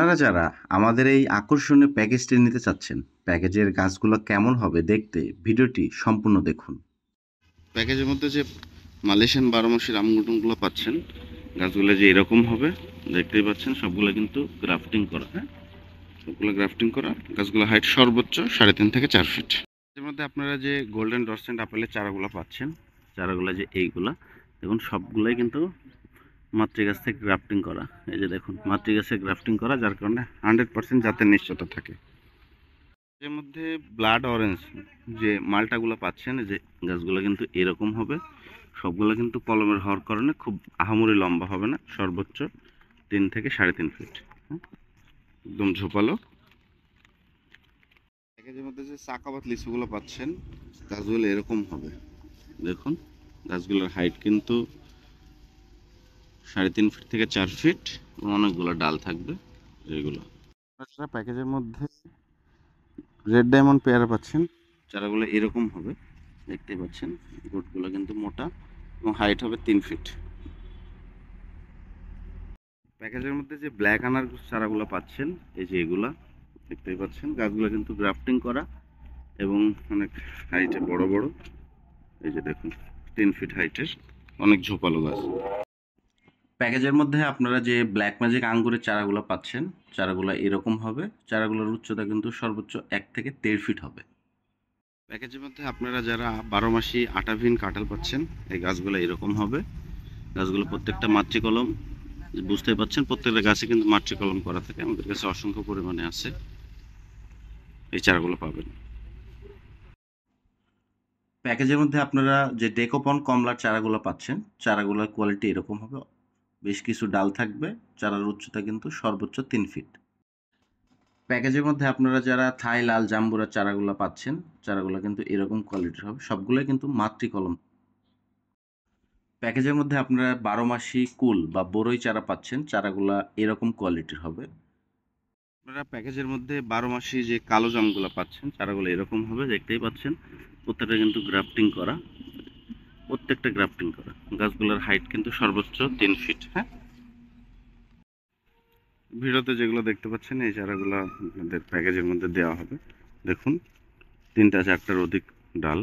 আপনারা যারা আমাদের এই আকর্ষণীয় প্যাকেজটি নিতে চাচ্ছেন, প্যাকেজের গাছগুলো কেমন হবে দেখতে ভিডিওটি সম্পূর্ণ দেখুন। প্যাকেজের মধ্যে যে মালয়েশিয়ান 12 মাসের আমগুলো পাচ্ছেন, গাছগুলো যে এরকম হবে দেখতেই পাচ্ছেন। সবগুলো কিন্তু গ্রাফটিং করা, হ্যাঁ, সবগুলো গ্রাফটিং করা। গাছগুলো হাইট সর্বোচ্চ 3.5 থেকে 4 ফিট। এর মধ্যে আপনারা যে গোল্ডেন ডরসেন্ট আপেলের চারাগুলো পাচ্ছেন, চারাগুলো যে এইগুলা দেখুন, সবগুলোই কিন্তু মাতৃগাছ থেকে গ্রাফটিং করা। এই যে দেখুন, মাতৃগাছে গ্রাফটিং করা, যার কারণে 100% জাতের নিশ্চয়তা থাকে। এর মধ্যে ব্লাড অরেঞ্জ যে মালটাগুলো পাচ্ছেন, যে গাছগুলো কিন্তু এরকম হবে। সবগুলো কিন্তু কলমের হওয়ার কারণে খুব আহামরি লম্বা হবে না, সর্বোচ্চ 3 থেকে 3.5 ফিট, একদম ঝোপালো। প্যাকেজের মধ্যে যে চাকাবাত লিচুগুলো পাচ্ছেন, গাছগুলো এরকম হবে। দেখুন, গাছগুলোর হাইট কিন্তু 3.5 ফিট থেকে 4 ফিট এবং অনেকগুলো ডাল থাকবে। যেগুলো প্যাকেজের মধ্যে রেড ডায়মন্ড পেয়ারা পাচ্ছেন, চারাগুলো এরকম হবে, দেখতেই পাচ্ছেন। গোটগুলো কিন্তু মোটা এবং হাইট হবে 3 ফিট। প্যাকেজের মধ্যে যে ব্ল্যাক আনার চারাগুলো পাচ্ছেন, এই যে এগুলা দেখতেই পাচ্ছেন। গাছগুলো কিন্তু গ্রাফটিং করা এবং অনেক হাইটে বড় বড়। এই যে দেখুন, 3 ফিট হাইটের, অনেক ঝোপালো গাছ। প্যাকেজের মধ্যে আপনারা যে ব্ল্যাক ম্যাজিক আঙ্গুরের চারাগুলো পাচ্ছেন, চারাগুলো এরকম হবে। চারাগুলোর উচ্চতা কিন্তু সর্বোচ্চ 1 থেকে 1.5 ফিট হবে। প্যাকেজের মধ্যে আপনারা যারা 12 মাসি আটাভিন কাঁঠাল পাচ্ছেন, এই গাছগুলো এরকম হবে। গাছগুলো প্রত্যেকটা মাতৃকলম, বুঝতেই পাচ্ছেন, প্রত্যেকটা গাছে কিন্তু মাতৃকলম করা থাকে। আমাদের কাছে অসংখ্য পরিমাণে আছে, এই চারাগুলো পাবেন। প্যাকেজের মধ্যে আপনারা যে ডেকোপন কমলার চারাগুলো পাচ্ছেন, চারাগুলোর কোয়ালিটি এরকম হবে। বেশ কিছু ডাল থাকবে। চারার উচ্চতা কিন্তু সর্বোচ্চ 3 ফিট। প্যাকেজের মধ্যে আপনারা যারা থাই লাল জাম্বুরার চারাগুলো পাচ্ছেন, চারাগুলো কিন্তু এরকম কোয়ালিটির হবে। সবগুলোই কিন্তু মাতৃকলম। প্যাকেজের মধ্যে আপনারা 12 মাসি কুল বা বরই চারা পাচ্ছেন, চারাগুলা এরকম কোয়ালিটির হবে। আপনারা প্যাকেজের মধ্যে 12 মাসি যে কালো জামগুলো পাচ্ছেন, চারাগুলো এরকম হবে, দেখতেই পাচ্ছেন। প্রত্যেকটা কিন্তু গ্রাফটিং করা, প্রত্যেকটা গ্রাফটিং করা। গাছগুলোর হাইট কিন্তু সর্বোচ্চ 3 ফিট। হ্যাঁ, ভিডিওতে যেগুলো দেখতে পাচ্ছেন, এই চারাগুলো আপনাদের প্যাকেজের মধ্যে দেওয়া হবে। দেখুন, 3টা 4টার অধিক ডাল